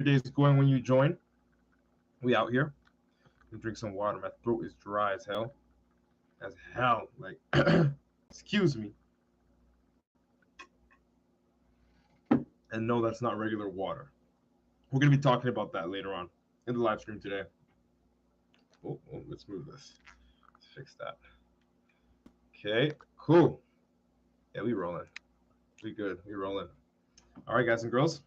Day's going when you join. We out here. And drink some water. My throat is dry as hell. As hell. Like, excuse me. And no, that's not regular water. We're gonna be talking about that later on in the live stream today. Let's move this. Let's fix that. Okay, cool. Yeah, we rolling. We good. We rolling. All right, guys and girls.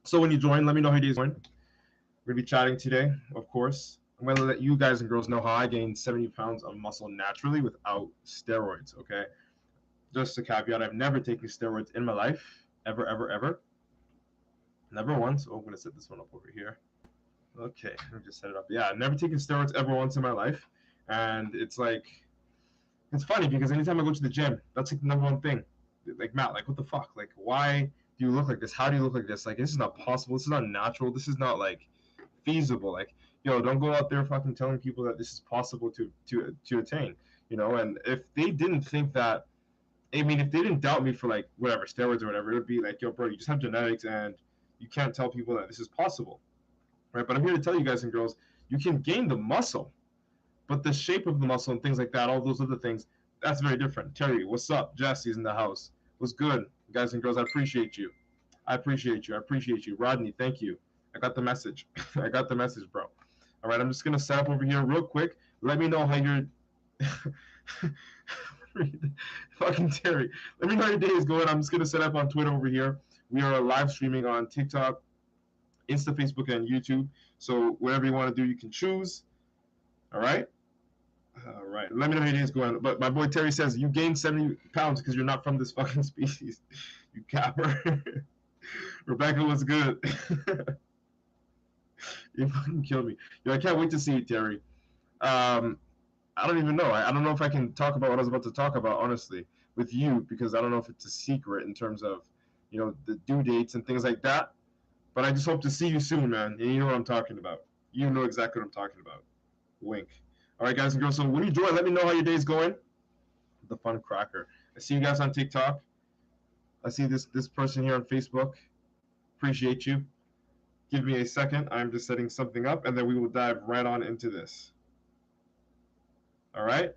So when you join, let me know how your day's going. We're gonna be chatting today, of course. I'm gonna let you guys and girls know how I gained 70 pounds of muscle naturally without steroids. Okay, just a caveat: I've never taken steroids in my life, ever, ever, ever. Never once. Oh, I'm gonna set this one up over here. Okay, let me just set it up. Yeah, I've never taken steroids ever once in my life, and it's like it's funny because anytime I go to the gym, that's like the number one thing. Like Matt, like what the fuck? Like why do you look like this? How do you look like this? Like this is not possible. This is not natural. This is not like feasible. Like yo, don't go out there fucking telling people that this is possible to attain. You know, and if they didn't think that, I mean, if they didn't doubt me for like whatever steroids or whatever, it would be like, yo, bro, you just have genetics and you can't tell people that this is possible, right? But I'm here to tell you guys and girls, you can gain the muscle, but the shape of the muscle and things like that, all those other things, that's very different. Terry, what's up? Jesse's in the house. What's good, guys and girls? I appreciate you. I appreciate you. I appreciate you. Rodney, thank you. I got the message. I got the message, bro. All right, I'm just gonna set up over here real quick. Let me know how you're. Fucking Terry. Let me know how your day is going. I'm just gonna set up on Twitter over here. We are live streaming on TikTok, Insta, Facebook, and YouTube. So whatever you want to do, you can choose. All right. All right. Let me know how your day is going. But my boy Terry says you gained 70 pounds because you're not from this fucking species. You capper. Rebecca was good. You fucking killed me. Yo, I can't wait to see it, Terry. I don't even know. I don't know if I can talk about what I was about to talk about, honestly, with you, because I don't know if it's a secret in terms of, the due dates and things like that. But I just hope to see you soon, man. And you know what I'm talking about. You know exactly what I'm talking about. Wink. All right, guys and girls. So when you join, let me know how your day's going. The fun cracker. I see you guys on TikTok. I see this person here on Facebook. Appreciate you. Give me a second. I'm just setting something up, and then we will dive right on into this. All right.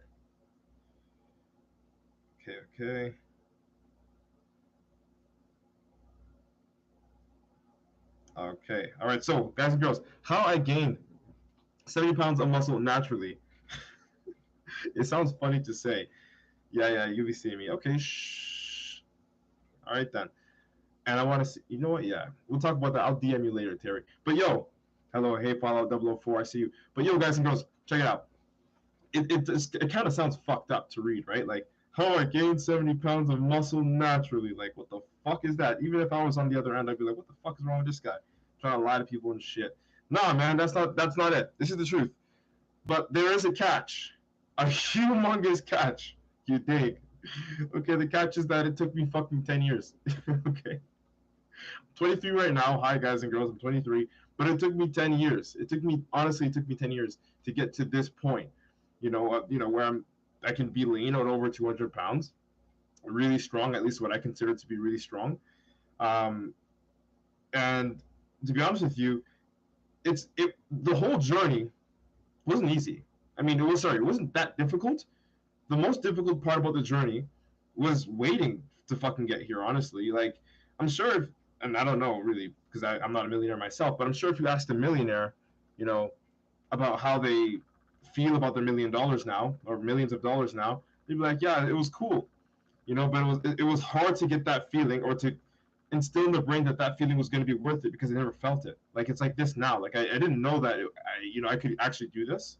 Okay. Okay. All right. So, guys and girls, how I gained 70 pounds of muscle naturally. It sounds funny to say. Yeah, you'll be seeing me. Okay. Shh. All right, then. And I want to see, you know what? Yeah. We'll talk about that. I'll DM you later, Terry. But yo, hello. Hey, Fallout 004. I see you. But yo, guys and girls, check it out. It kind of sounds fucked up to read, right? Like, how I gained 70 pounds of muscle naturally. Like, what the fuck is that? Even if I was on the other end, I'd be like, what the fuck is wrong with this guy? Trying to lie to people and shit. Nah, man, that's not it. This is the truth. But there is a catch. A humongous catch. You dig? Okay, the catch is that it took me fucking 10 years. Okay. 23 right now. Hi, guys and girls. I'm 23. But it took me 10 years. Honestly, it took me 10 years to get to this point. Where I can be lean at over 200 pounds, really strong, at least what I consider to be really strong. And to be honest with you, the whole journey wasn't easy. I mean, it wasn't that difficult. The most difficult part about the journey was waiting to fucking get here, honestly. Like, I'm sure if, and I don't know really, because I'm not a millionaire myself, but I'm sure if you asked a millionaire, about how they feel about their $1 million now, or millions of dollars now, they'd be like, yeah, it was cool. But it was hard to get that feeling, or to instill in the brain that feeling was going to be worth it, because I never felt it. Like, it's like this now. Like, I didn't know that I could actually do this,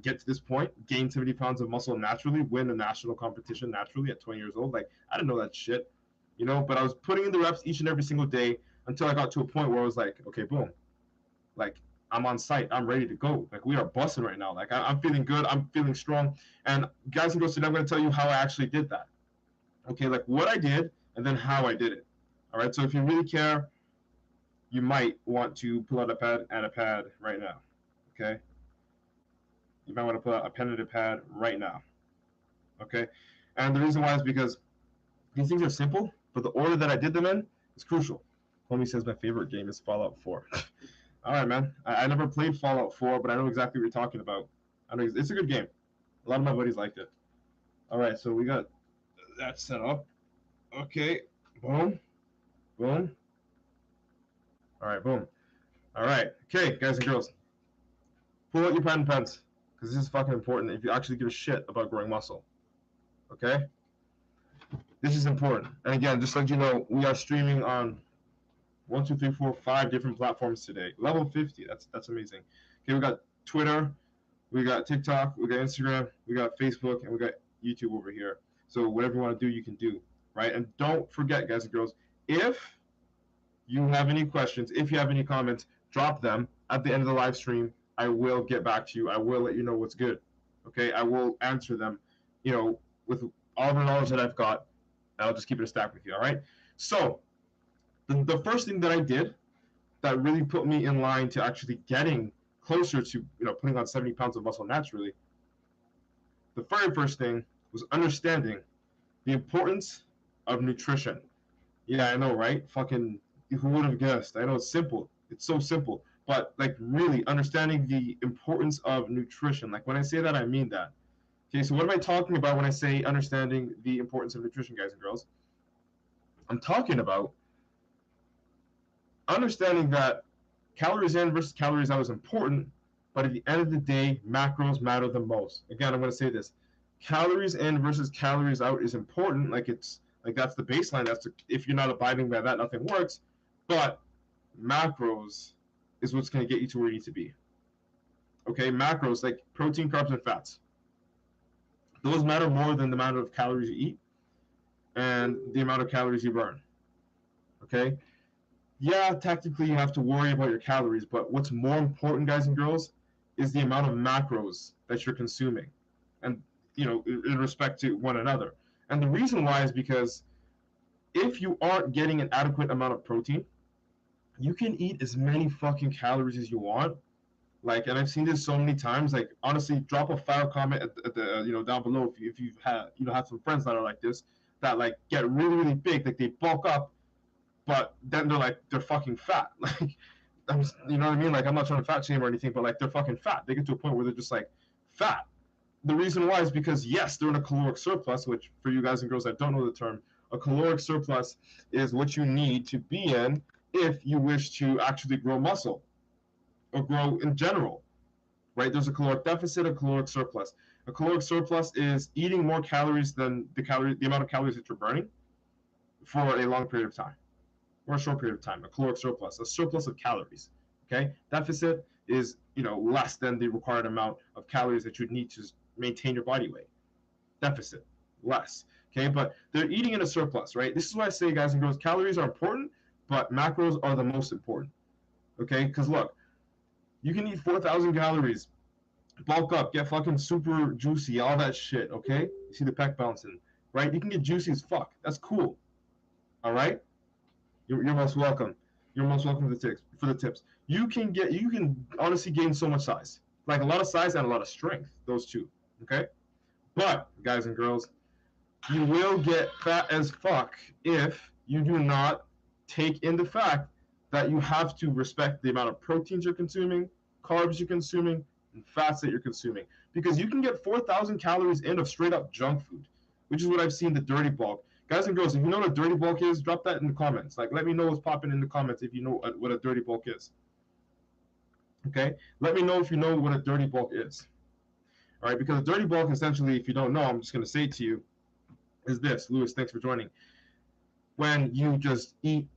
get to this point, gain 70 pounds of muscle naturally, win a national competition naturally at 20 years old. Like, I didn't know that shit, but I was putting in the reps each and every single day until I got to a point where I was like, okay, boom, like, I'm on site. I'm ready to go. Like, we are busting right now. Like, I'm feeling good. I'm feeling strong. And guys and girls, today I'm going to tell you how I actually did that. Okay, like what I did and then how I did it. All right, so if you really care, you might want to pull out a pad and a pad right now. Okay, you might want to pull out a pen and a pad right now. Okay, and the reason why is because these things are simple, but the order that I did them in is crucial. Homie says my favorite game is Fallout 4. All right, man. I never played Fallout 4, but I know exactly what you're talking about. I know it's a good game. A lot of my buddies liked it. All right, so we got that set up. Okay, boom, boom. All right, boom. All right, okay, guys and girls, pull out your pen and pens because this is fucking important if you actually give a shit about growing muscle. Okay, this is important. And again, just to let you know, we are streaming on 1, 2, 3, 4, 5 different platforms today. Level 50. That's amazing. Okay, we got Twitter, we got TikTok, we got Instagram, we got Facebook, and we got YouTube over here. So whatever you want to do, you can do, right? And don't forget, guys and girls, if you have any questions, if you have any comments, drop them at the end of the live stream. I will get back to you. I will let you know what's good. Okay, I will answer them, with all the knowledge that I've got. I'll just keep it a stack with you. All right. So the first thing that I did that really put me in line to actually getting closer to putting on 70 pounds of muscle naturally, the very first thing was understanding the importance of nutrition. Yeah, I know, right? Fucking, who would have guessed? I know it's simple. It's so simple. But, like, really understanding the importance of nutrition. Like, when I say that, I mean that. Okay, so what am I talking about when I say understanding the importance of nutrition, guys and girls? I'm talking about understanding that calories in versus calories out is important, but at the end of the day, macros matter the most. Again, I'm going to say this. Calories in versus calories out is important. Like, that's the baseline. If you're not abiding by that, nothing works. But macros is what's going to get you to where you need to be. Okay, macros like protein, carbs, and fats. Those matter more than the amount of calories you eat and the amount of calories you burn. Okay? Yeah, technically you have to worry about your calories, but what's more important, guys and girls, is the amount of macros that you're consuming, and in respect to one another. And the reason why is because if you aren't getting an adequate amount of protein, you can eat as many fucking calories as you want. Like, and I've seen this so many times. Like, honestly, drop a fire comment at the down below if you've had have some friends that are like this, that like get really really big, like they bulk up, but then they're fucking fat. Like, you know what I mean? Like, I'm not trying to fat shame or anything, but like they're fucking fat. They get to a point where they're just like fat. The reason why is because yes, they're in a caloric surplus, which for you guys and girls that don't know the term, a caloric surplus is what you need to be in if you wish to actually grow muscle or grow in general, right? There's a caloric deficit, a caloric surplus. A caloric surplus is eating more calories than the amount of calories that you're burning for a long period of time or a short period of time. A caloric surplus, a surplus of calories. Okay, deficit is less than the required amount of calories that you'd need to maintain your body weight. Deficit, less. Okay, but they're eating in a surplus, right? This is why I say, guys and girls, calories are important, but macros are the most important. Okay, because look, you can eat 4,000 calories, bulk up, get fucking super juicy, all that shit, okay? You see the pec bouncing, right? You can get juicy as fuck. That's cool. All right? You're most welcome. You're most welcome for the tips. You can honestly gain so much size. Like a lot of size and a lot of strength, those two, okay? But, guys and girls, you will get fat as fuck if you do not take in the fact that you have to respect the amount of proteins you're consuming, carbs you're consuming, and fats that you're consuming. Because you can get 4,000 calories in of straight up junk food, which is what I've seen the dirty bulk. Guys and girls, if you know what a dirty bulk is, drop that in the comments. Like, let me know what's popping in the comments if you know what a dirty bulk is. Okay? Let me know if you know what a dirty bulk is. All right? Because a dirty bulk, essentially, if you don't know, I'm just going to say it to you, is this. Lewis, thanks for joining. When you just eat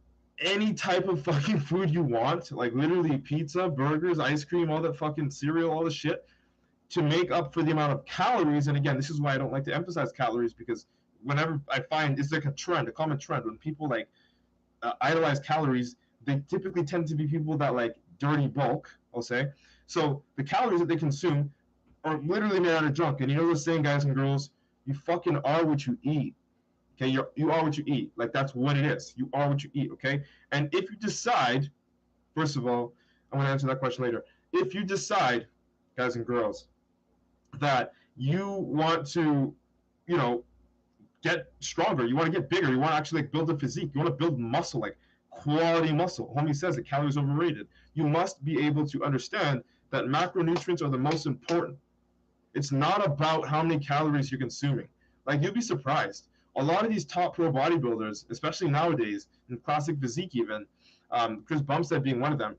any type of fucking food you want, like literally pizza, burgers, ice cream, all that fucking cereal, all the shit, to make up for the amount of calories. And again, this is why I don't like to emphasize calories, because whenever I find it's like a common trend, when people like idolize calories, they typically tend to be people that like dirty bulk, I'll say. So the calories that they consume are literally made out of junk. And you know the saying, guys and girls, you fucking are what you eat. Okay, you are what you eat. Like, that's what it is. You are what you eat, okay? And if you decide, first of all, I'm going to answer that question later. If you decide, guys and girls, that you want to, get stronger, you want to get bigger, you want to actually like build a physique, you want to build muscle, like quality muscle. Homie says it, calories overrated. You must be able to understand that macronutrients are the most important. It's not about how many calories you're consuming. Like, you'll be surprised. A lot of these top pro bodybuilders, especially nowadays, in classic physique even, Chris Bumstead being one of them,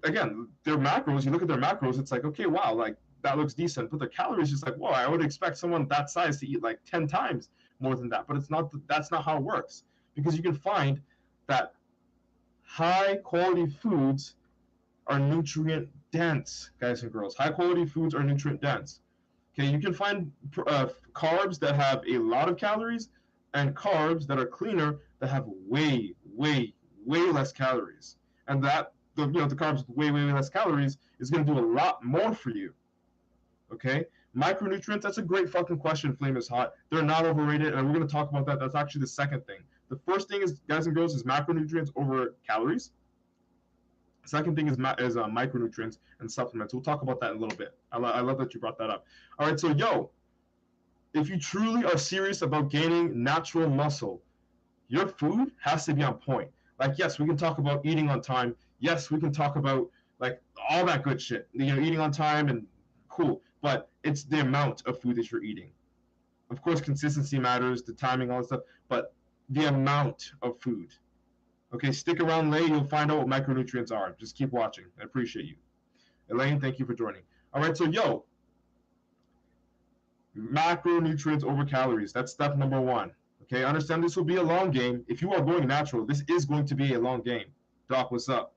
again, their macros, you look at their macros, it's like, okay, wow, like, that looks decent. But their calories, just like, whoa, I would expect someone that size to eat like 10 times more than that. But that's not how it works. Because you can find that high quality foods are nutrient dense, guys and girls. High quality foods are nutrient dense. Okay, you can find carbs that have a lot of calories and carbs that are cleaner that have way, way, way less calories. And that the carbs with way, way, way less calories is going to do a lot more for you. Okay, micronutrients, that's a great fucking question. Flame is hot. They're not overrated, and we're going to talk about that. That's actually the second thing. The first thing is, guys and girls, is macronutrients over calories. Second thing is micronutrients and supplements. We'll talk about that in a little bit. I love that you brought that up. All right, so if you truly are serious about gaining natural muscle, your food has to be on point. Like, yes, we can talk about eating on time. Yes, we can talk about like all that good shit. Eating on time and cool, but it's the amount of food that you're eating. Of course, consistency matters, the timing, all that stuff, but the amount of food. Okay, stick around, Lay. You'll find out what micronutrients are. Just keep watching. I appreciate you. Elaine, thank you for joining. All right, so macronutrients over calories. That's step number one. Okay, understand this will be a long game. If you are going natural, this is going to be a long game. Doc, what's up?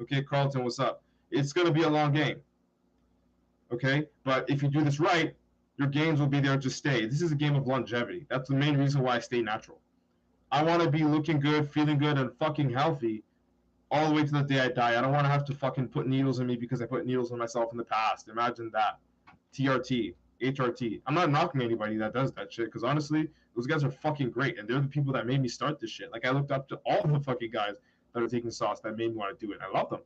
Okay, Carlton, what's up? It's going to be a long game. Okay, but if you do this right, your gains will be there to stay. This is a game of longevity. That's the main reason why I stay natural. I want to be looking good, feeling good, and fucking healthy all the way to the day I die. I don't want to have to fucking put needles in me because I put needles in myself in the past. Imagine that. TRT, HRT. I'm not knocking anybody that does that shit, because honestly, those guys are fucking great, and they're the people that made me start this shit. Like, I looked up to all the fucking guys that are taking sauce that made me want to do it. I love them.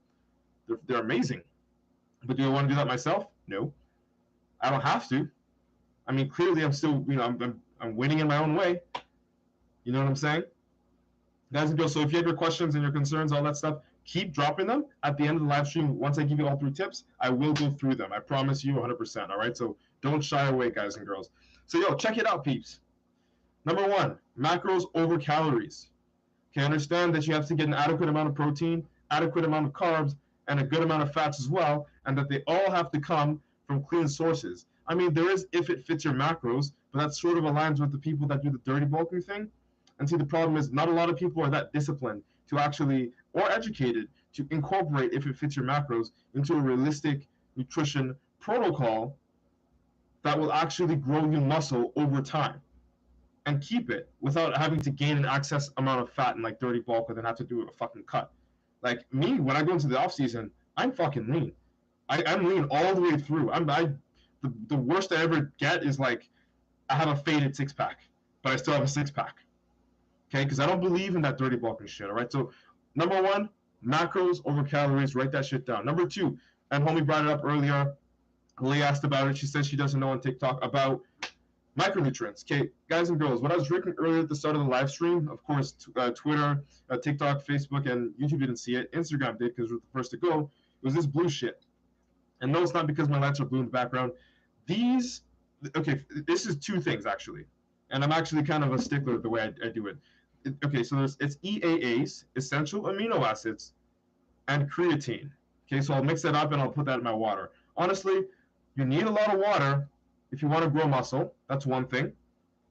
They're amazing. But do I want to do that myself? No. I don't have to. I mean, clearly I'm still, I'm winning in my own way. You know what I'm saying? Guys and girls, so if you have your questions and your concerns, all that stuff, keep dropping them. At the end of the live stream, once I give you all 3 tips, I will go through them. I promise you 100%, all right? So don't shy away, guys and girls. So, check it out, peeps. Number 1, macros over calories. Okay, understand that you have to get an adequate amount of protein, adequate amount of carbs, and a good amount of fats as well, and that they all have to come from clean sources. I mean, there is if it fits your macros, but that sort of aligns with the people that do the dirty bulking thing. And see, the problem is not a lot of people are that disciplined to actually, or educated to incorporate if it fits your macros into a realistic nutrition protocol that will actually grow your muscle over time and keep it without having to gain an excess amount of fat and like dirty bulk and then have to do a fucking cut. Like me, when I go into the off season, I'm fucking lean. I'm lean all the way through. The worst I ever get is like I have a faded 6-pack, but I still have a 6-pack. Okay, because I don't believe in that dirty bulking shit. All right, so number 1, macros over calories. Write that shit down. Number 2, and homie brought it up earlier. Lee asked about it. She said she doesn't know on TikTok about micronutrients. Okay, guys and girls, what I was drinking earlier at the start of the live stream, of course, Twitter, TikTok, Facebook, and YouTube didn't see it. Instagram did because we were the first to go. It was this blue shit. And no, it's not because my lights are blue in the background. This is 2 things actually. And I'm actually kind of a stickler the way I do it. Okay, so it's EAAs, essential amino acids, and creatine. Okay, so I'll mix that up and I'll put that in my water. Honestly, you need a lot of water if you want to grow muscle. That's one thing.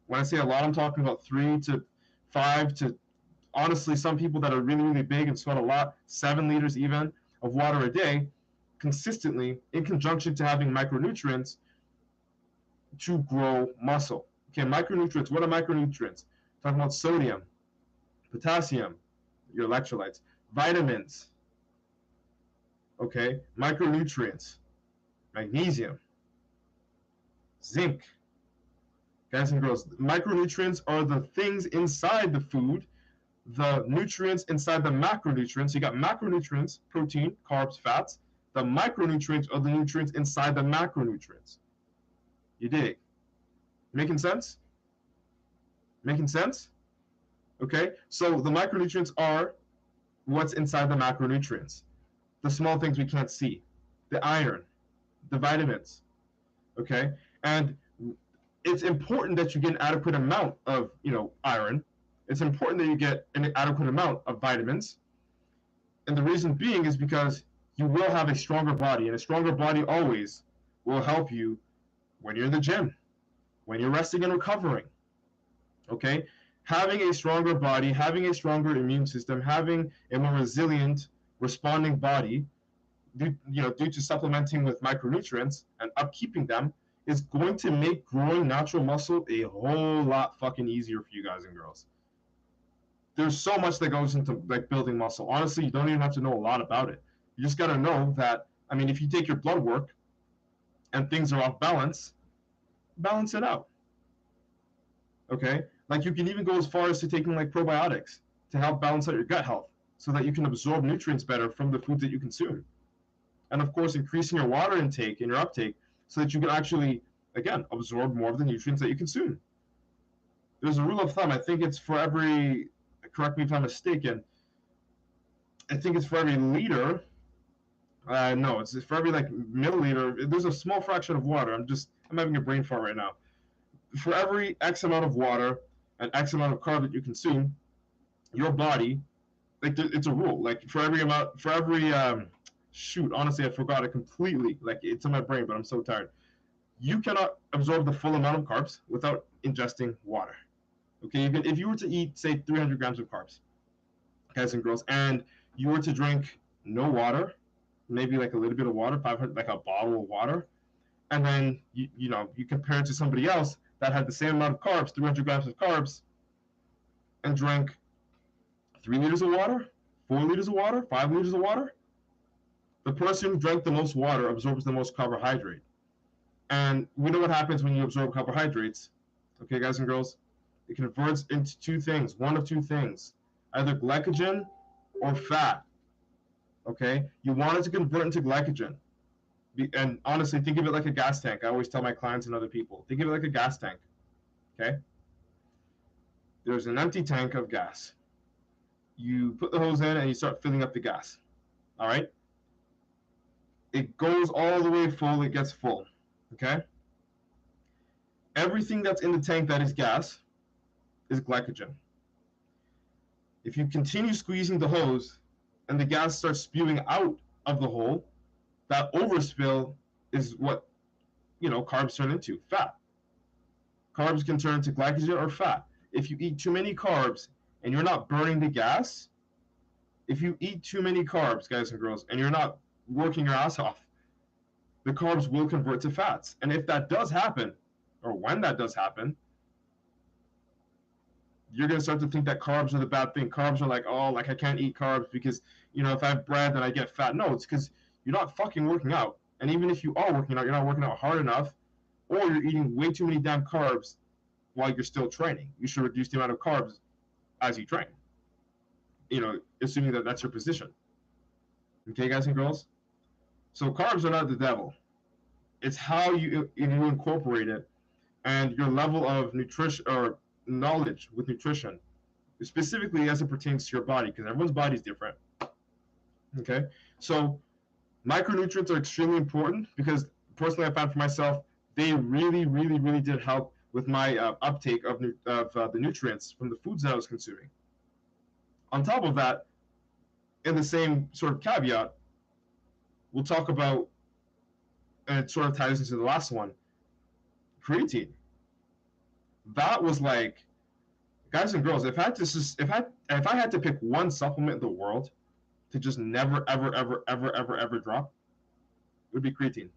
When I say a lot, I'm talking about 3 to 5 to, honestly, some people that are really, really big and sweat a lot, 7 liters even of water a day, consistently, in conjunction to having micronutrients to grow muscle. Okay, micronutrients. What are micronutrients? Talking about sodium, potassium, your electrolytes, vitamins. Okay, micronutrients, magnesium, zinc. Guys and girls, micronutrients are the things inside the food, the nutrients inside the macronutrients. You got macronutrients, protein, carbs, fats. The micronutrients are the nutrients inside the macronutrients. You dig? Making sense? Making sense? Okay, so the micronutrients are what's inside the macronutrients, the small things we can't see, the iron, the vitamins, okay? And it's important that you get an adequate amount of, iron. It's important that you get an adequate amount of vitamins. And the reason being is because you will have a stronger body, and a stronger body always will help you when you're in the gym, when you're resting and recovering, okay? Having a stronger body, having a stronger immune system, having a more resilient responding body, due to supplementing with micronutrients and upkeeping them, is going to make growing natural muscle a whole lot fucking easier for you guys and girls. There's so much that goes into like building muscle. Honestly, you don't even have to know a lot about it. You just got to know that, I mean, if you take your blood work and things are off balance, balance it out. Okay? Like you can even go as far as to taking like probiotics to help balance out your gut health so that you can absorb nutrients better from the foods that you consume. And of course, increasing your water intake and your uptake so that you can actually, again, absorb more of the nutrients that you consume. There's a rule of thumb. I think it's for every, correct me if I'm mistaken, I think it's for every liter. No, it's for every like milliliter. There's a small fraction of water. I'm having a brain fart right now. For every X amount of water and X amount of carb that you consume, your body, like it's a rule. Like for every shoot, honestly, I forgot it completely. Like it's in my brain, but I'm so tired. You cannot absorb the full amount of carbs without ingesting water. Okay, if you were to eat, say, 300 grams of carbs, guys and girls, and you were to drink no water, maybe like a little bit of water, 500, like a bottle of water, and then you compare it to somebody else that had the same amount of carbs, 300 grams of carbs, and drank 3 liters of water, 4 liters of water, 5 liters of water, the person who drank the most water absorbs the most carbohydrate. And we know what happens when you absorb carbohydrates. Okay, guys and girls? It converts into two things, one of two things, either glycogen or fat. Okay? You want it to convert into glycogen. And honestly, think of it like a gas tank. I always tell my clients and other people, think of it like a gas tank. Okay? There's an empty tank of gas. You put the hose in and you start filling up the gas. All right? It goes all the way full, it gets full. Okay? Everything that's in the tank that is gas is glycogen. If you continue squeezing the hose and the gas starts spewing out of the hole, that overspill is what, carbs turn into, fat. Carbs can turn into glycogen or fat. If you eat too many carbs and you're not burning the gas, if you eat too many carbs, guys and girls, and you're not working your ass off, the carbs will convert to fats. And if that does happen, or when that does happen, you're going to start to think that carbs are the bad thing. Carbs are like, oh, like I can't eat carbs because, if I have bread, then I get fat. No, it's because you're not fucking working out. And even if you are working out, you're not working out hard enough, or you're eating way too many damn carbs while you're still training. You should reduce the amount of carbs as you train, assuming that that's your position. Okay, guys and girls? So carbs are not the devil. It's how you incorporate it and your level of nutrition or knowledge with nutrition, specifically as it pertains to your body, because everyone's body is different. Okay? So micronutrients are extremely important because personally I found for myself, they really, really, really did help with my uptake of the nutrients from the foods that I was consuming. On top of that, in the same sort of caveat, we'll talk about, and it sort of ties into the last one, creatine. That was like, guys and girls, if I had to pick one supplement in the world to just never, ever, ever, ever, ever, ever drop, it would be creatine.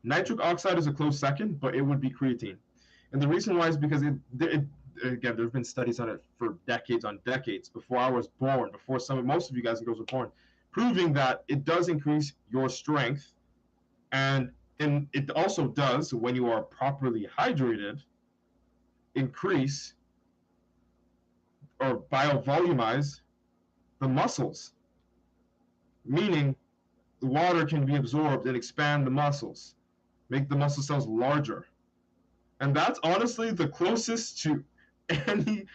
Nitric oxide is a close second, but it would be creatine. And the reason why is because again, there have been studies on it for decades on decades, before I was born, before most of you guys and girls were born, proving that it does increase your strength, and it also does, when you are properly hydrated, increase or biovolumize the muscles, meaning the water can be absorbed and expand the muscles, make the muscle cells larger. And that's honestly the closest to any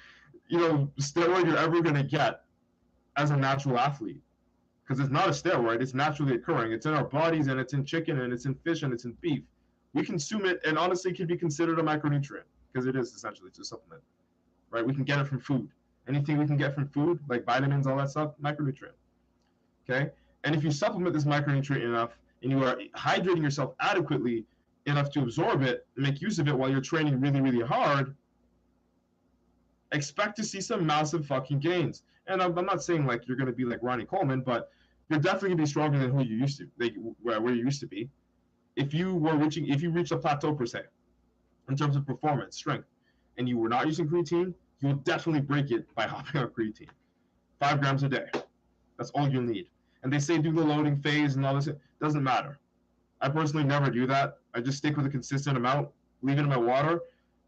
steroid you're ever going to get as a natural athlete, because it's not a steroid. It's naturally occurring. It's in our bodies, and it's in chicken, and it's in fish, and it's in beef. We consume it, and honestly, it can be considered a micronutrient because it is essentially it's a supplement, right? We can get it from food. Anything we can get from food, like vitamins, all that stuff, micronutrient. Okay, and if you supplement this micronutrient enough, and you are hydrating yourself adequately enough to absorb it and make use of it while you're training really, really hard, expect to see some massive fucking gains. And I'm not saying like you're going to be like Ronnie Coleman, but you're definitely going to be stronger than who you used to, like where you used to be. If you reached a plateau per se, in terms of performance, strength, and you were not using creatine, you will definitely break it by hopping on creatine. 5 grams a day. That's all you'll need. And they say do the loading phase and all this. It doesn't matter. I personally never do that. I just stick with a consistent amount, leave it in my water,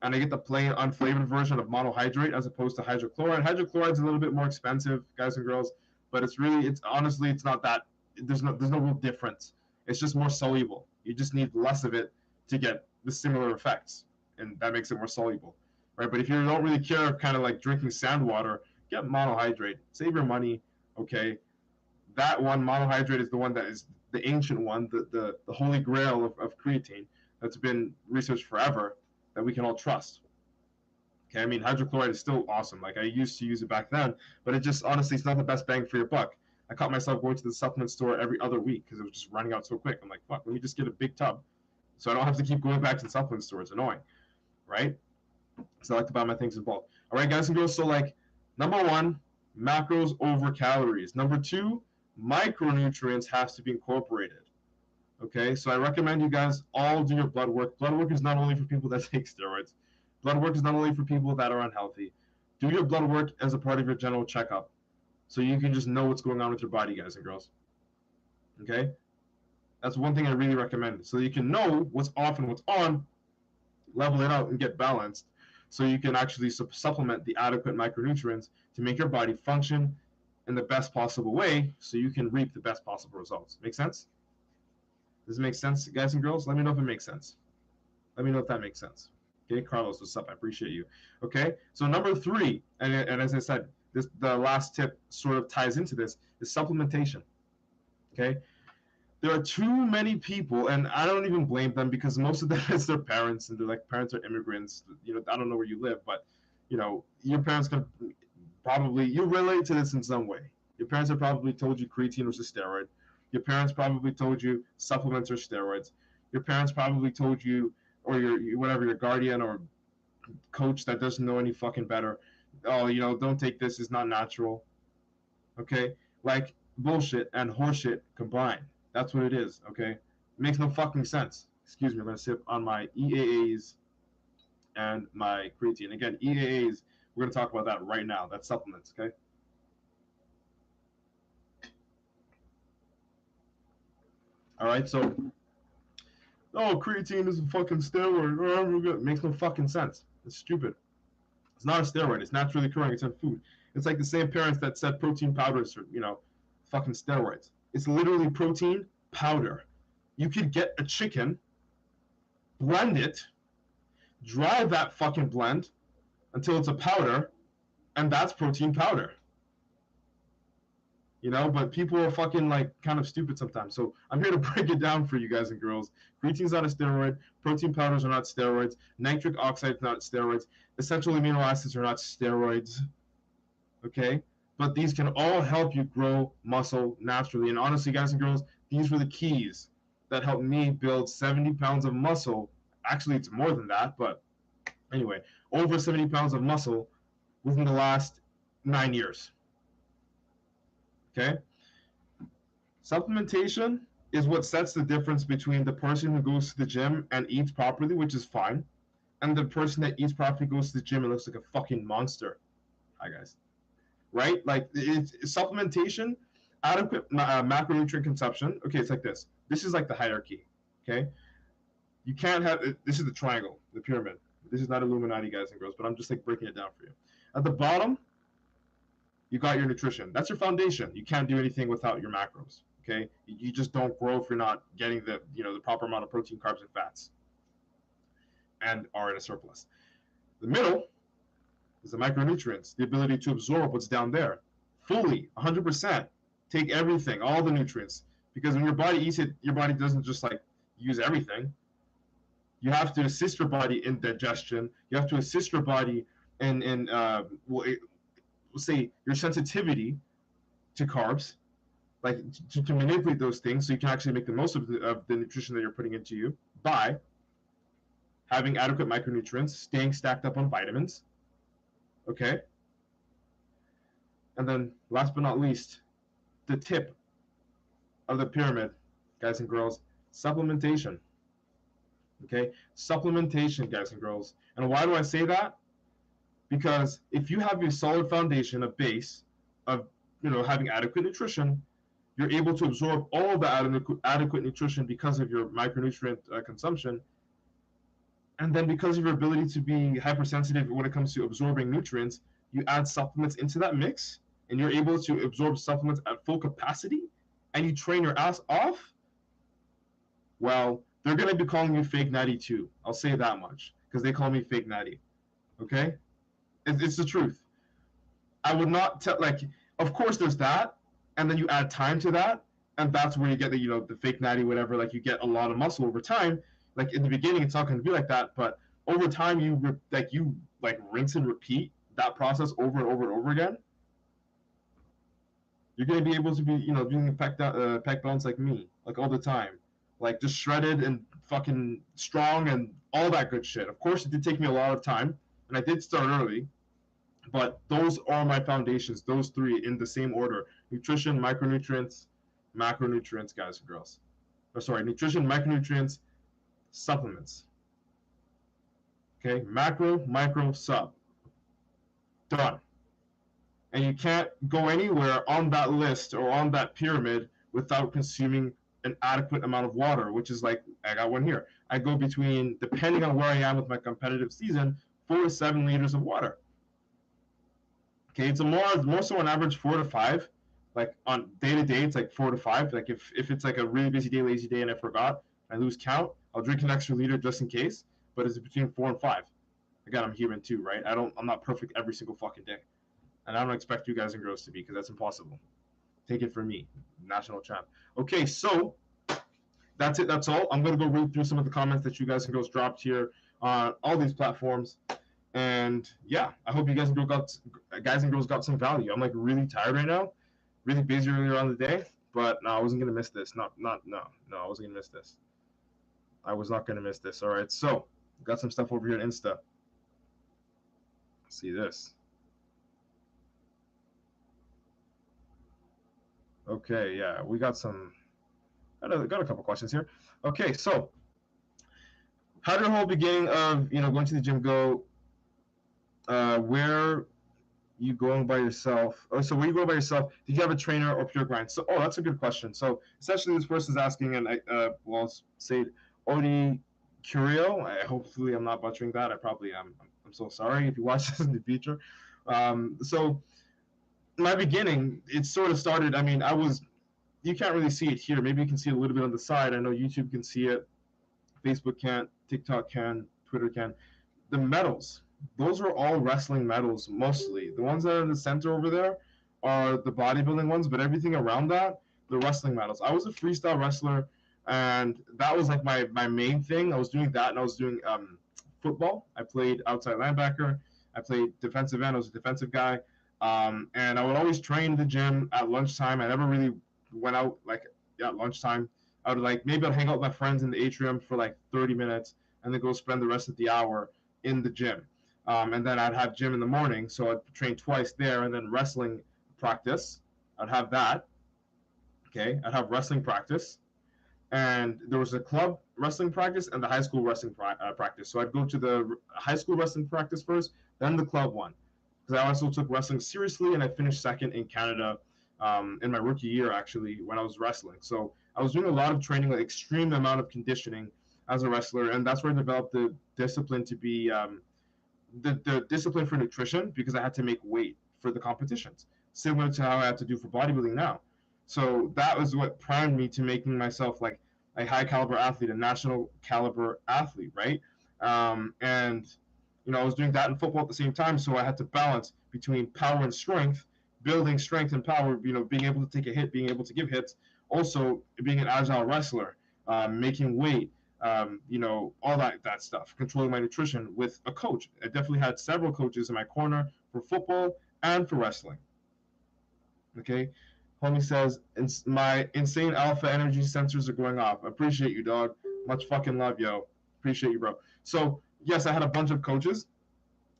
and I get the plain unflavored version of monohydrate as opposed to hydrochloride. Hydrochloride's a little bit more expensive, guys and girls, but it's honestly, it's not that, there's no real difference. It's just more soluble. You just need less of it to get the similar effects, and that makes it more soluble, right? But if you don't really care, kind of like drinking sand water, get monohydrate. Save your money, okay? That one, monohydrate, is the one that is the ancient one, the holy grail of creatine that's been researched forever, that we can all trust. Okay, I mean, hydrochloride is still awesome. Like, I used to use it back then, but it just, honestly, it's not the best bang for your buck. I caught myself going to the supplement store every other week because it was just running out so quick. I'm like, fuck, let me just get a big tub so I don't have to keep going back to the supplement store. It's annoying, right? So I like to buy my things in bulk. All right, guys and girls, so like, number 1, macros over calories. Number 2, micronutrients have to be incorporated. Okay, so I recommend you guys all do your blood work. Blood work is not only for people that take steroids. Blood work is not only for people that are unhealthy. Do your blood work as a part of your general checkup, so you can just know what's going on with your body, guys and girls. Okay, that's one thing I really recommend, so you can know what's off and what's on, level it out, and get balanced, so you can actually supplement the adequate micronutrients to make your body function in the best possible way, so you can reap the best possible results. Make sense? Does it make sense, guys and girls? Let me know if it makes sense. Let me know if that makes sense. Okay, Carlos, what's up? I appreciate you. Okay, so number 3, and as I said, the last tip sort of ties into this, is supplementation. Okay, there are too many people, and I don't even blame them, because most of them is their parents, and they're like, parents are immigrants. You know, I don't know where you live, but you know, your parents can probably, you relate to this in some way. Your parents have probably told you creatine was a steroid. Your parents probably told you supplements are steroids. Your parents probably told you, or your guardian or coach that doesn't know any fucking better, oh, you know, don't take this, it's not natural. Okay? Like, bullshit and horseshit combined. That's what it is, okay? It makes no fucking sense. Excuse me, I'm going to sip on my EAAs and my creatine. Again, EAAs, we're going to talk about that right now. That's supplements, okay? All right, so, oh, creatine is a fucking steroid. It makes no fucking sense. It's stupid. It's not a steroid. It's naturally occurring. It's in food. It's like the same parents that said protein powders are, you know, fucking steroids. It's literally protein powder. You could get a chicken, blend it, dry that fucking blend until it's a powder, and that's protein powder. You know, but people are fucking like kind of stupid sometimes. So I'm here to break it down for you guys and girls. Creatine's not a steroid. Protein powders are not steroids. Nitric oxide is not steroids. Essential amino acids are not steroids. Okay? But these can all help you grow muscle naturally. And honestly, guys and girls, these were the keys that helped me build 70 pounds of muscle. Actually, it's more than that, but anyway, over 70 pounds of muscle within the last 9 years. Okay? Supplementation is what sets the difference between the person who goes to the gym and eats properly, which is fine, and the person that eats properly, goes to the gym and looks like a fucking monster. Hi, guys. Right? Like, it's supplementation, adequate macronutrient consumption. Okay, it's like this. This is like the hierarchy. Okay? You can't have, this is the triangle, the pyramid. This is not Illuminati, guys and girls, but I'm just like breaking it down for you. At the bottom, you got your nutrition. That's your foundation. You can't do anything without your macros. Okay, you just don't grow if you're not getting the proper amount of protein, carbs, and fats, and are in a surplus. The middle is the micronutrients, the ability to absorb what's down there. fully, 100%. Take everything, all the nutrients, because when your body eats it, your body doesn't just like use everything. You have to assist your body in digestion. You have to assist your body in we'll say your sensitivity to carbs, like to manipulate those things so you can actually make the most of the nutrition that you're putting into you by having adequate micronutrients, staying stacked up on vitamins. Okay. And then last but not least, the tip of the pyramid, guys and girls, supplementation. Okay, supplementation, guys and girls. And why do I say that? Because if you have a solid foundation, a base of having adequate nutrition, you're able to absorb all of the adequate nutrition because of your micronutrient consumption. And then because of your ability to be hypersensitive when it comes to absorbing nutrients, you add supplements into that mix, and you're able to absorb supplements at full capacity, and you train your ass off. Well, they're going to be calling you fake natty too. I'll say that much, because they call me fake natty. Okay? It's the truth. I would not tell, like, of course there's that, and then you add time to that, and that's where you get the fake natty, whatever. Like, you get a lot of muscle over time. Like, in the beginning, it's not going to be like that, but over time, you rinse and repeat that process over and over and over again. You're going to be able to be, doing a pec balance like me, like all the time. Like, just shredded and fucking strong and all that good shit. Of course, it did take me a lot of time, and I did start early, but those are my foundations, those three in the same order: nutrition, micronutrients, macronutrients, guys and girls. Nutrition, micronutrients, supplements. Okay, macro, micro, sub. Done. And you can't go anywhere on that list or on that pyramid without consuming an adequate amount of water, which is like, I got one here. I go between, depending on where I am with my competitive season, 4 to 7 liters of water. Okay, it's more so on average 4 to 5. Like on day to day, it's like 4 to 5. Like if it's like a really busy day, lazy day, and I forgot, I lose count, I'll drink an extra liter just in case. But it's between 4 and 5. Again, I'm human too, right? I'm not perfect every single fucking day, and I don't expect you guys and girls to be, because that's impossible. Take it from me, national champ. Okay, so that's it. That's all. I'm gonna go read through some of the comments that you guys and girls dropped here on all these platforms. And yeah, I hope you guys and girls got some value. I'm like really tired right now, really busy earlier on the day, but no, I wasn't gonna miss this. No, I wasn't gonna miss this. I was not gonna miss this. All right, so got some stuff over here on Insta. Let's see this. Okay, yeah, we got a couple questions here. Okay, so how did the whole beginning of going to the gym go? Where you going by yourself? Oh, so were you going by yourself? Did you have a trainer or pure grind? So, that's a good question. So essentially, this person's asking, and I'll say Odi Curio. Hopefully, I'm not butchering that. I probably am. I'm so sorry if you watch this in the future. So my beginning, it sort of started. I mean, you can't really see it here. Maybe you can see it a little bit on the side. I know YouTube can see it. Facebook can't. TikTok can. Twitter can. The medals. Those are all wrestling medals, mostly. The ones that are in the center over there are the bodybuilding ones, but everything around that, the wrestling medals. I was a freestyle wrestler, and that was like my main thing. I was doing that, and I was doing football. I played outside linebacker. I played defensive end. I was a defensive guy. And I would always train in the gym at lunchtime. I never really went out at lunchtime. I would maybe I'd hang out with my friends in the atrium for like 30 minutes and then go spend the rest of the hour in the gym. And then I'd have gym in the morning, so I'd train twice there, and then wrestling practice. I'd have that. Okay, I'd have wrestling practice, and there was a club wrestling practice and the high school wrestling practice. So I'd go to the high school wrestling practice first, then the club one, because I also took wrestling seriously, and I finished second in Canada in my rookie year, actually, when I was wrestling. So I was doing a lot of training, like extreme amount of conditioning as a wrestler, and that's where I developed the discipline to be the discipline for nutrition, because I had to make weight for the competitions, similar to how I have to do for bodybuilding now. So that was what primed me to making myself like a high caliber athlete, a national caliber athlete, right? And I was doing that in football at the same time, so I had to balance between power and strength, building strength and power, being able to take a hit, being able to give hits, also being an agile wrestler, making weight, all that stuff, controlling my nutrition with a coach. I definitely had several coaches in my corner for football and for wrestling. Okay, homie says, my insane alpha energy sensors are going off. Appreciate you, dog. Much fucking love, yo. Appreciate you, bro. So yes, I had a bunch of coaches,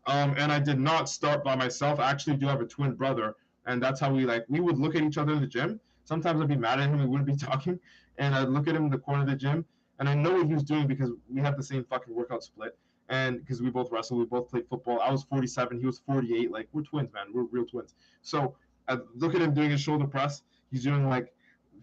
and I did not start by myself. I actually do have a twin brother, and that's how we would look at each other in the gym. Sometimes I'd be mad at him, we wouldn't be talking, and I'd look at him in the corner of the gym, and I know what he was doing because we have the same fucking workout split, and because we both wrestled, we both played football. I was 47, he was 48. Like, we're twins, man. We're real twins. So I look at him doing his shoulder press. He's doing like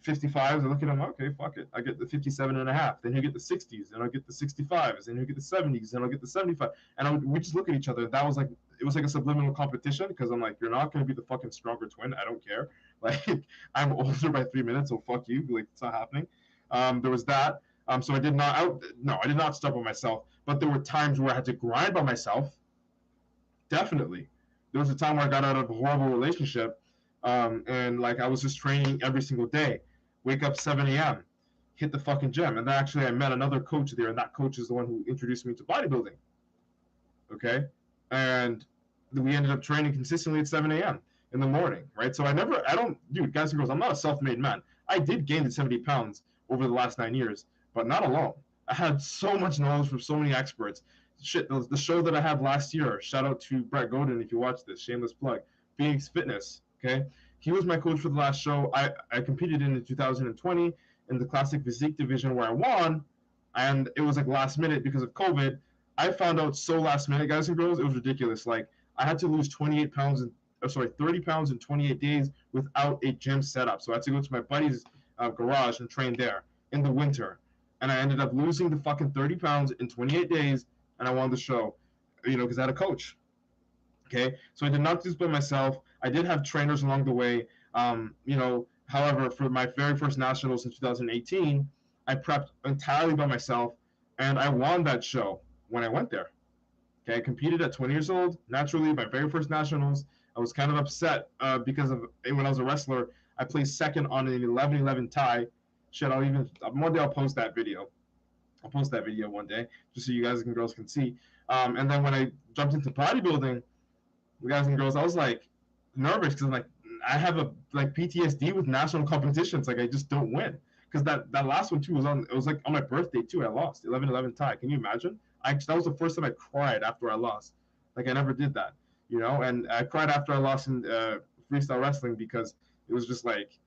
55s. I look at him, okay, fuck it. I get the 57.5. Then he'll get the 60s, and I'll get the 65s, and he'll get the 70s, and I'll get the 75. And we just look at each other. That was it was like a subliminal competition because I'm like, you're not going to be the fucking stronger twin. I don't care. Like, I'm older by 3 minutes, so fuck you. Like, it's not happening. There was that. So I did not start by myself, but there were times where I had to grind by myself. Definitely. There was a time where I got out of a horrible relationship, and like I was just training every single day. Wake up 7 a.m., hit the fucking gym. And then actually I met another coach there, and that coach is the one who introduced me to bodybuilding. Okay? And we ended up training consistently at 7 a.m. in the morning, right? So dude, guys and girls, I'm not a self-made man. I did gain the 70 pounds over the last 9 years, but not alone. I had so much knowledge from so many experts. Shit, the show that I had last year, shout out to Brett Godin if you watch this, shameless plug, Phoenix Fitness, okay? He was my coach for the last show. I competed in 2020 in the classic physique division where I won, and it was like last minute because of COVID. I found out so last minute, guys and girls, it was ridiculous. Like, I had to lose 30 pounds in 28 days without a gym setup. So I had to go to my buddy's garage and train there in the winter. And I ended up losing the fucking 30 pounds in 28 days, and I won the show, because I had a coach. Okay, so I did not do this by myself. I did have trainers along the way. However, for my very first nationals in 2018, I prepped entirely by myself, and I won that show when I went there. Okay, I competed at 20 years old. Naturally, my very first nationals, I was kind of upset because of when I was a wrestler, I placed second on an 11-11 tie. Shit, one day I'll post that video. I'll post that video one day just so you guys and girls can see. And then when I jumped into bodybuilding, guys and girls, I was like nervous because I have a PTSD with national competitions. Like, I just don't win because that last one too was like on my birthday too. I lost 11-11 tie. Can you imagine? That was the first time I cried after I lost. Like, I never did that, and I cried after I lost in freestyle wrestling because it was just like,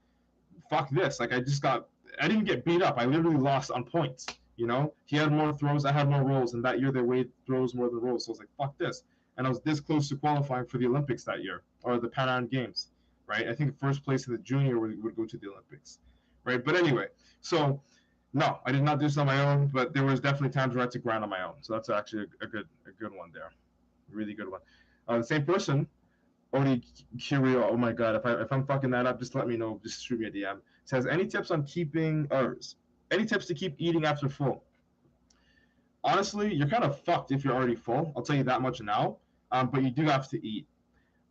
fuck this. Like, I didn't get beat up. I literally lost on points. He had more throws, I had more rolls, and that year they weighed throws more than rolls. So I was like, fuck this. And I was this close to qualifying for the Olympics that year, or the Pan Am Games, right? I think first place in the junior would go to the Olympics, right? But anyway, so no, I did not do this on my own, but there was definitely times where I had to grind on my own. So that's actually a good one there, a really good one. The same person, Oni Kirio. Oh my god, if I'm fucking that up, just let me know. Just shoot me a DM. Says, any tips to keep eating after full? Honestly, you're kind of fucked if you're already full. I'll tell you that much now. But you do have to eat.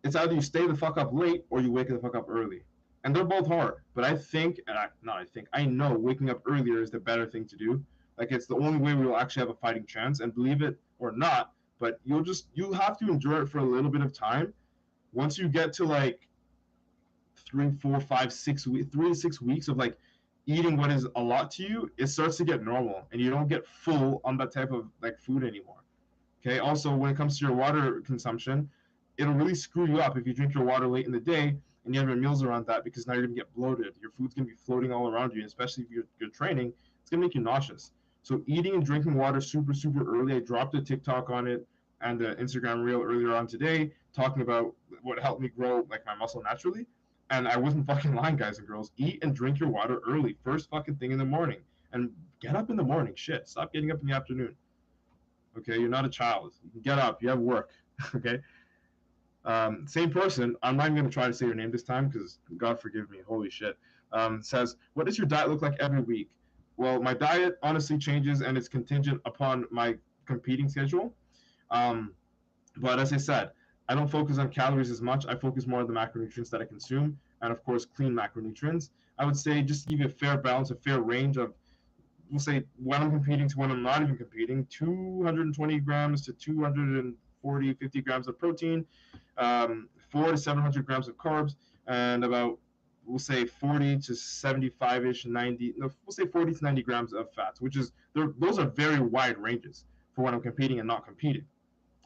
It's either you stay the fuck up late or you wake the fuck up early. And they're both hard. But I know waking up earlier is the better thing to do. Like, it's the only way we will actually have a fighting chance. And believe it or not, but you'll have to endure it for a little bit of time. Once you get to like 3 to 6 weeks of like eating what is a lot to you, it starts to get normal and you don't get full on that type of like food anymore. Okay, also when it comes to your water consumption, it'll really screw you up if you drink your water late in the day and you have your meals around that, because now you're gonna get bloated. Your food's gonna be floating all around you, especially if you're training. It's gonna make you nauseous. So eating and drinking water super early. I dropped a TikTok on it and an Instagram reel earlier on today talking about what helped me grow like my muscle naturally. And I wasn't fucking lying, guys and girls. Eat and drink your water early, first fucking thing in the morning, and get up in the morning. Shit, stop getting up in the afternoon. Okay, you're not a child. You can get up. You have work. Okay. Same person. I'm not even gonna try to say your name this time because God forgive me. Holy shit. Says, what does your diet look like every week? Well, my diet honestly changes and it's contingent upon my competing schedule. But as I said, I don't focus on calories as much. I focus more on the macronutrients that I consume, and of course, clean macronutrients. I would say just to give you a fair balance, a fair range of, we'll say when I'm competing to when I'm not even competing, 220 grams to 240, 50 grams of protein, 4 to 700 grams of carbs, and about, we'll say 40 to 75-ish, 90, no, we'll say 40 to 90 grams of fats, which is, those are very wide ranges for when I'm competing and not competing.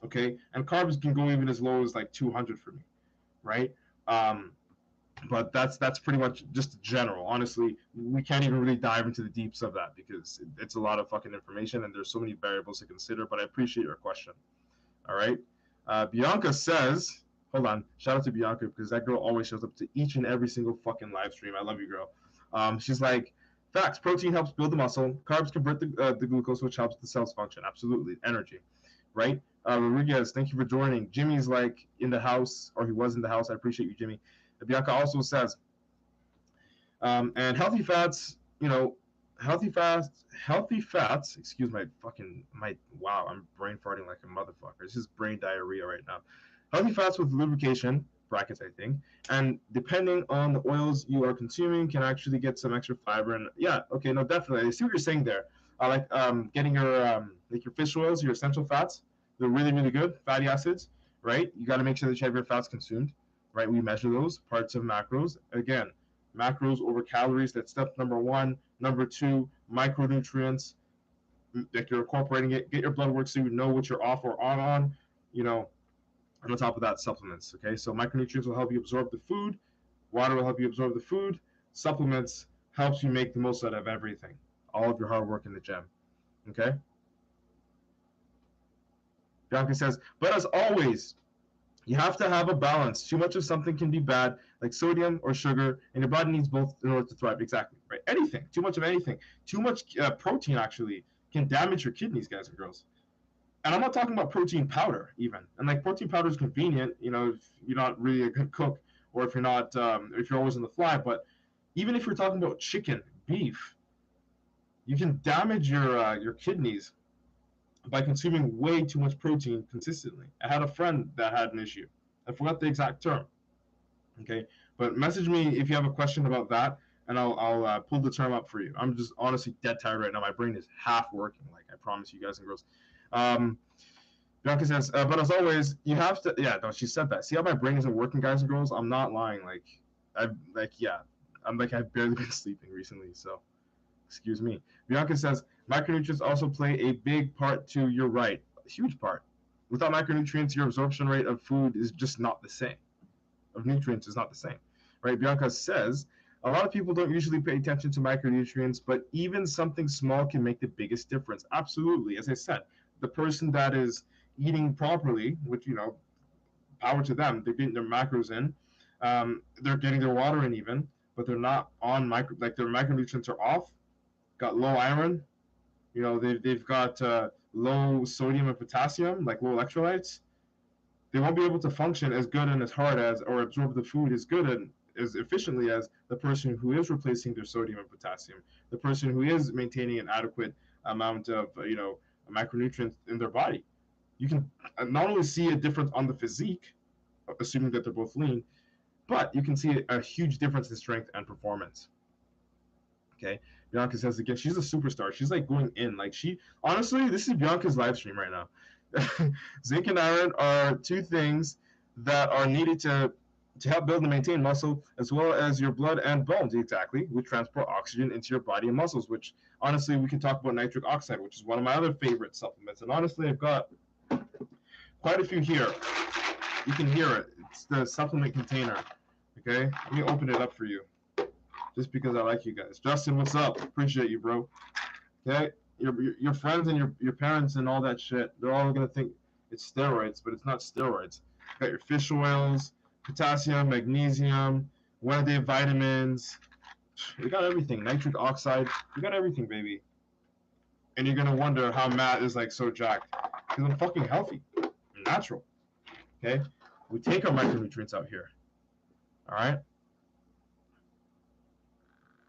Okay, and carbs can go even as low as like 200 for me, right? But that's pretty much just general. Honestly, we can't even really dive into the deeps of that because it's a lot of fucking information and there's so many variables to consider. But I appreciate your question. All right, Bianca says, hold on, shout out to Bianca because that girl always shows up to each and every single fucking live stream. I love you, girl. She's like, facts. Protein helps build the muscle. Carbs convert the glucose, which helps the cells function. Absolutely, energy, right? Rodriguez, thank you for joining. Jimmy's like in the house, or he was in the house. I appreciate you, Jimmy. Bianca also says, and healthy fats, healthy fats, excuse wow, I'm brain farting like a motherfucker. It's just brain diarrhea right now. Healthy fats with lubrication, brackets, I think, and depending on the oils you are consuming, can actually get some extra fiber. And yeah, okay, no, definitely. I see what you're saying there. I like getting your like your fish oils, your essential fats. They're really, really good. Fatty acids, right? You got to make sure that you have your fats consumed, right? We measure those parts of macros. Again, macros over calories. That's step number one. Number two, micronutrients. Like you're incorporating it. Get your blood work so you know what you're off or on. And on top of that, supplements. Okay, so micronutrients will help you absorb the food. Water will help you absorb the food. Supplements helps you make the most out of everything. All of your hard work in the gym. Okay. Bianca says, but as always, you have to have a balance. Too much of something can be bad, like sodium or sugar, and your body needs both in order to thrive. Exactly, right? Anything, too much of anything. Too much protein actually can damage your kidneys, guys and girls. And I'm not talking about protein powder even. And like protein powder is convenient, if you're not really a good cook or if you're not, if you're always on the fly. But even if you're talking about chicken, beef, you can damage your kidneys by consuming way too much protein consistently. I had a friend that had an issue. I forgot the exact term. Okay, but message me if you have a question about that, and I'll pull the term up for you. I'm just honestly dead tired right now. My brain is half working. Like I promise you guys and girls. Bianca says, but as always, you have to. Yeah, no, she said that. See how my brain isn't working, guys and girls? I'm not lying. I've barely been sleeping recently, so excuse me. Bianca says, micronutrients also play a big part too. You're right. A huge part. Without micronutrients, your absorption rate of food is just not the same. Of nutrients is not the same. Right? Bianca says, a lot of people don't usually pay attention to micronutrients, but even something small can make the biggest difference. Absolutely. As I said, the person that is eating properly, which, power to them, they're getting their macros in, they're getting their water in even, but they're not on their micronutrients are off, got low iron, they've got low sodium and potassium, like low electrolytes. They won't be able to function as good and as hard as, or absorb the food as good and as efficiently as the person who is replacing their sodium and potassium, the person who is maintaining an adequate amount of, micronutrients in their body. You can not only see a difference on the physique, assuming that they're both lean, but you can see a huge difference in strength and performance. Okay, Bianca says again, she's a superstar. She's like going in. Honestly, this is Bianca's live stream right now. Zinc and iron are two things that are needed to help build and maintain muscle, as well as your blood and bones, exactly, which transport oxygen into your body and muscles, which, honestly, we can talk about nitric oxide, which is one of my other favorite supplements. And honestly, I've got quite a few here. You can hear it. It's the supplement container. Okay? Let me open it up for you, just because I like you guys. Justin, what's up? Appreciate you, bro. Okay? Your friends and your parents and all that shit, they're all going to think it's steroids, but it's not steroids. You got your fish oils, potassium, magnesium, one-a-day vitamins. We got everything. Nitric oxide. We got everything, baby. And you're going to wonder how Matt is like so jacked. Because I'm fucking healthy. I'm natural. Okay? We take our micronutrients out here. All right?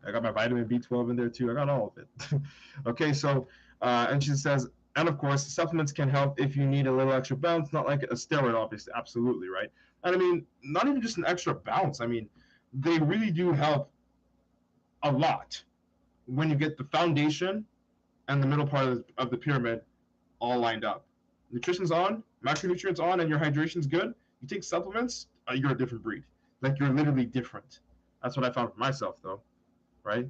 I got my vitamin B12 in there too. I got all of it. Okay, so, and she says, And of course, supplements can help if you need a little extra bounce, not like a steroid, obviously, absolutely, right? And I mean, not even just an extra bounce. I mean, they really do help a lot when you get the foundation and the middle part of the pyramid all lined up. Nutrition's on, macronutrients on, and your hydration's good. You take supplements, you're a different breed. Like, you're literally different. That's what I found for myself, though, right?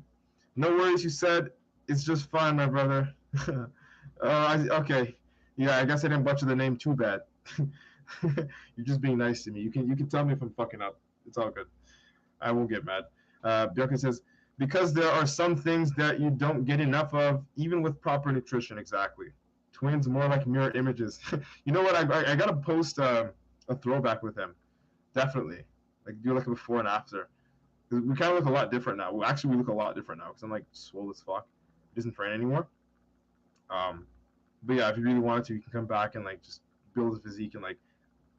No worries, you said. It's just fine, my brother. Okay. Yeah, I guess I didn't butcher the name too bad. You're just being nice to me. You can tell me if I'm fucking up. It's all good. I won't get mad. Bianca says, because there are some things that you don't get enough of, even with proper nutrition. Exactly. Twins, more like mirror images. You know what? I got to post a throwback with him. Definitely. Like, do like a before and after. We kind of look a lot different now. Well, actually, we look a lot different now because I'm like swole as fuck. It isn't Fran anymore. But yeah, if you really wanted to, you can come back and like just build a physique in like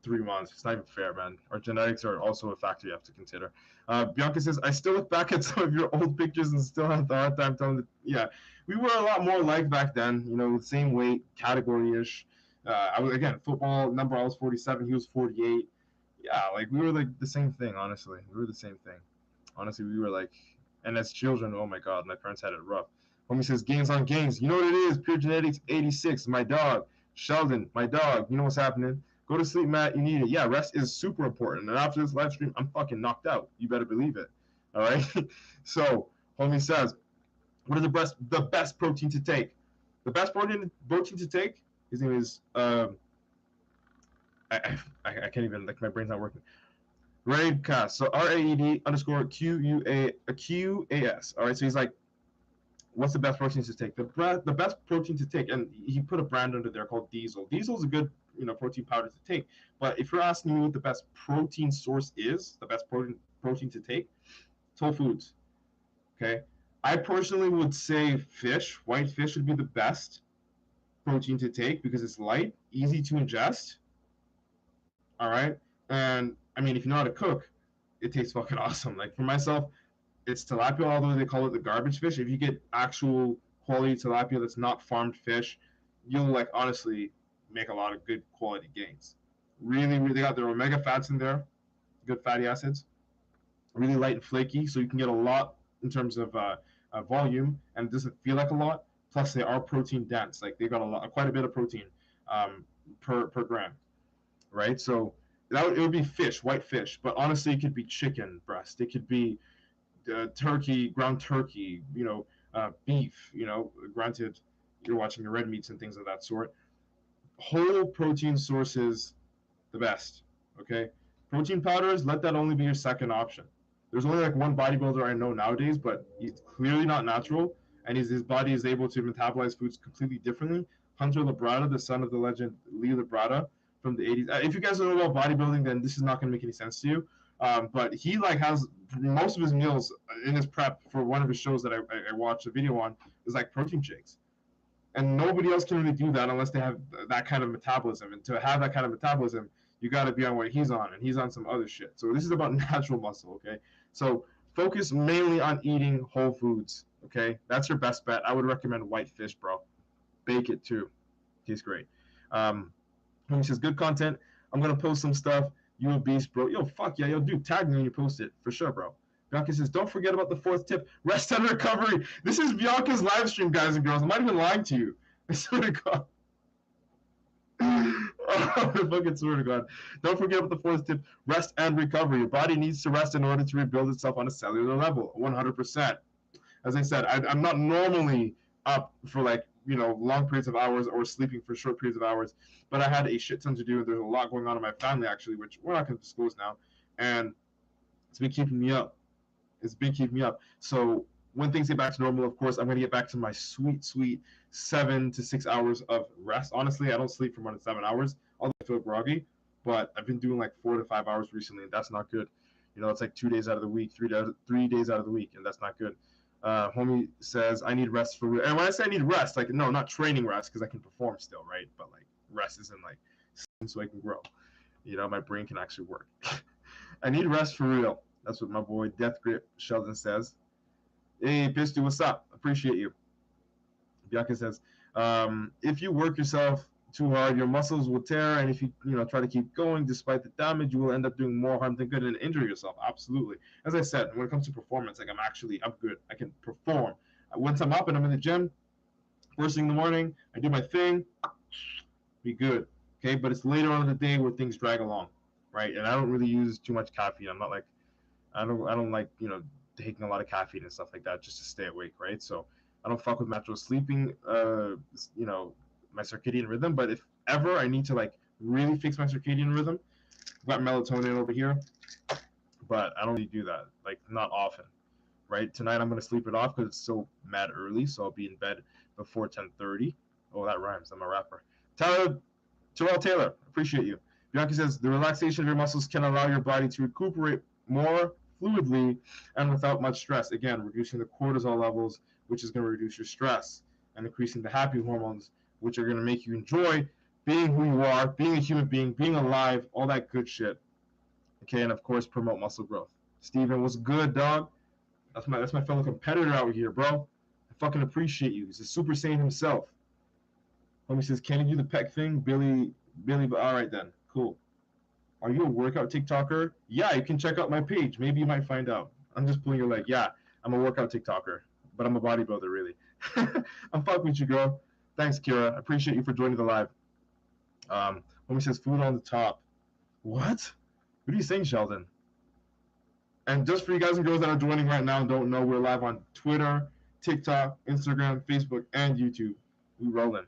3 months. It's not even fair, man. Our genetics are also a factor you have to consider. Bianca says, I still look back at some of your old pictures and still have the hard time telling the, yeah, we were a lot more alike back then, you know, same weight, category-ish. I was, again, football number, I was 47, he was 48. Yeah, like we were like the same thing, honestly. We were the same thing. Honestly, we were like, and as children, oh my God, my parents had it rough. Homie says, gains on gains. You know what it is? Pure Genetics 86, my dog. Sheldon, my dog. You know what's happening? Go to sleep, Matt. You need it. Yeah, rest is super important. And after this live stream, I'm fucking knocked out. You better believe it. All right? So, homie says, what is the best protein to take? The best protein to take, his name is, I can't even, like, my brain's not working. Raedcast. So, RAED_QUAS. All right? So, he's like, what's the best protein to take? The best protein to take, and he put a brand under there called Diesel. Diesel is a good, you know, protein powder to take. But if you're asking me what the best protein source is, the best protein to take, it's whole foods. Okay, I personally would say fish. White fish would be the best protein to take because it's light, easy to ingest. All right, and I mean, if you know how to cook, it tastes fucking awesome. Like for myself, it's tilapia, although they call it the garbage fish. If you get actual quality tilapia that's not farmed fish, you'll like honestly make a lot of good quality gains. Really, they got their omega fats in there, good fatty acids, really light and flaky, so you can get a lot in terms of volume, and it doesn't feel like a lot. Plus, they are protein dense. Like they got quite a bit of protein per gram, right? So it would be fish, white fish, but honestly, it could be chicken breast. It could be turkey, ground turkey, you know, beef, you know, granted, you're watching your red meats and things of that sort. Whole protein sources, the best, okay? Protein powders, let that only be your second option. There's only like one bodybuilder I know nowadays, but he's clearly not natural, and his body is able to metabolize foods completely differently. Hunter Labrada, the son of the legend Lee Labrada from the 80s. If you guys don't know about bodybuilding, then this is not going to make any sense to you. But he like has most of his meals in his prep for one of his shows that I watched a video on is like protein shakes, and nobody else can really do that unless they have that kind of metabolism. And to have that kind of metabolism, you got to be on what he's on, and he's on some other shit. So this is about natural muscle, okay? So focus mainly on eating whole foods, okay? That's your best bet. I would recommend white fish, bro. Bake it too. Tastes great. He says good content. I'm gonna post some stuff. You a beast, bro. Yo, fuck yeah, yo, dude, tag me when you post it for sure, bro. Bianca says, don't forget about the fourth tip, rest and recovery. This is Bianca's live stream, guys and girls. I'm not even lying to you. I swear to God. Oh, I fucking swear to God. Don't forget about the fourth tip, rest and recovery. Your body needs to rest in order to rebuild itself on a cellular level, 100%. As I said, I'm not normally up for like, you know, long periods of hours or sleeping for short periods of hours, but I had a shit ton to do. There's a lot going on in my family, actually, which we're not going to disclose now, and it's been keeping me up. So when things get back to normal, of course, I'm going to get back to my sweet 7 to 6 hours of rest. Honestly, I don't sleep for more than 7 hours, although I feel groggy, but I've been doing like 4 to 5 hours recently, and that's not good. You know, it's like 2 days out of the week, 3 days out of the week, and that's not good. Homie says, I need rest for real. And when I say I need rest, like, no, not training rest, because I can perform still, right? But, like, rest isn't, like, so I can grow. You know, my brain can actually work. I need rest for real. That's what my boy Death Grip Sheldon says. Hey, Pistu, what's up? Appreciate you. Bianca says, If you work yourself too hard, your muscles will tear, and if you try to keep going despite the damage, you will end up doing more harm than good and injure yourself. Absolutely. As I said, when it comes to performance, like I'm good. I can perform. Once I'm up and I'm in the gym, first thing in the morning, I do my thing, be good. Okay, but it's later on in the day where things drag along, right? And I don't really use too much caffeine. I'm not like, I don't like taking a lot of caffeine and stuff like that just to stay awake, right? So I don't fuck with natural sleeping, my circadian rhythm. But if ever I need to like really fix my circadian rhythm, I've got melatonin over here, but I don't really do that, like not often, right? Tonight I'm gonna sleep it off because it's so mad early, so I'll be in bed before 10:30. Oh, that rhymes. I'm a rapper. Terrell Taylor, appreciate you. Bianca says the relaxation of your muscles can allow your body to recuperate more fluidly and without much stress. Again, reducing the cortisol levels, which is going to reduce your stress, and increasing the happy hormones, which are going to make you enjoy being who you are, being a human being, being alive, all that good shit. Okay, and of course, promote muscle growth. Steven, what's good, dog? That's my fellow competitor out here, bro. I fucking appreciate you. He's a Super Saiyan himself. Homie says, can you do the pec thing? Billy, all right then. Cool. Are you a workout TikToker? Yeah, you can check out my page. Maybe you might find out. I'm just pulling your leg. Yeah, I'm a workout TikToker, but I'm a bodybuilder, really. I'm fucking with you, girl. Thanks, Kira. I appreciate you for joining the live. Homie says, food on the top. What? What are you saying, Sheldon? And just for you guys and girls that are joining right now and don't know, we're live on Twitter, TikTok, Instagram, Facebook, and YouTube. We rolling.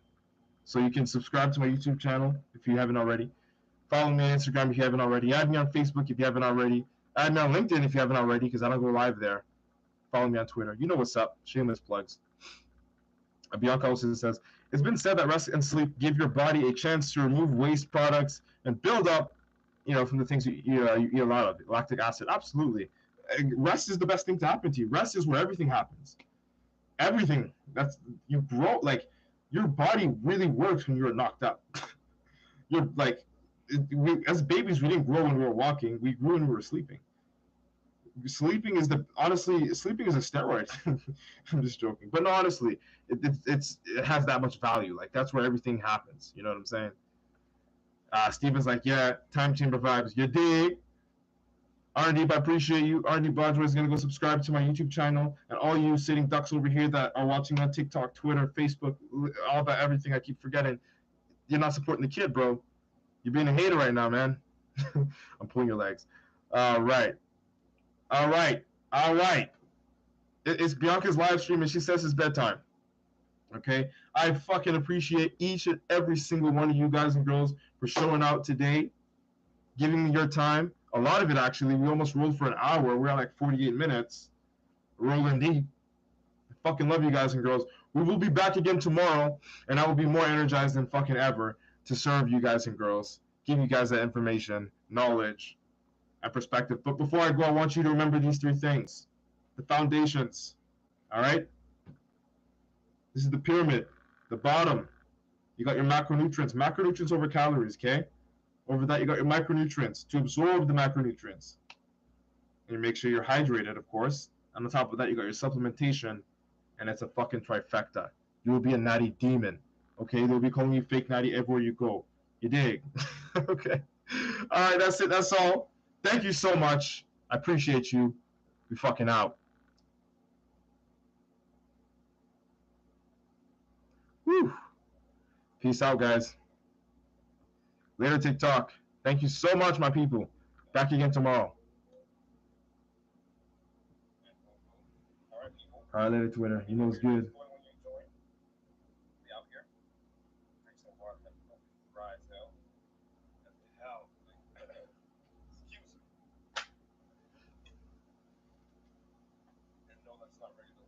So you can subscribe to my YouTube channel if you haven't already. Follow me on Instagram if you haven't already. Add me on Facebook if you haven't already. Add me on LinkedIn if you haven't already, because I don't go live there. Follow me on Twitter. You know what's up. Shameless plugs. Bianca also says, it's been said that rest and sleep give your body a chance to remove waste products and build up, from the things you eat a lot of. Lactic acid. Absolutely. Rest is the best thing to happen to you. Rest is where everything happens. Everything. You grow, like, your body really works when you're knocked up. You're like, as babies, we didn't grow when we were walking. We grew when we were sleeping. Sleeping is a steroid. I'm just joking, but no, honestly, it has that much value. Like, that's where everything happens. You know what I'm saying? Steven's like, yeah, time chamber vibes. You dig? R&D, I appreciate you. R&D Bodger is gonna go subscribe to my YouTube channel, and all you sitting ducks over here that are watching on TikTok, Twitter, Facebook, all that, everything I keep forgetting. You're not supporting the kid, bro. You're being a hater right now, man. I'm pulling your legs. All right. It's Bianca's live stream, and she says it's bedtime. Okay? I fucking appreciate each and every single one of you guys and girls for showing out today, giving me your time. A lot of it, actually. We almost rolled for an hour. We're at like 48 minutes. Rolling deep. I fucking love you guys and girls. We will be back again tomorrow, and I will be more energized than fucking ever to serve you guys and girls, give you guys that information, knowledge, and perspective. But before I go, I want you to remember these three things. The foundations. All right? This is the pyramid. The bottom, you got your macronutrients. Macronutrients over calories, okay? Over that, you got your micronutrients to absorb the macronutrients. And you make sure you're hydrated, of course. On the top of that, you got your supplementation, and it's a fucking trifecta. You will be a natty demon, okay? They'll be calling you fake natty everywhere you go. You dig? Okay. All right, that's it. That's all. Thank you so much. I appreciate you. We fucking out. Whew. Peace out, guys. Later, TikTok. Thank you so much, my people. Back again tomorrow. All right, later, Twitter. You know what's good.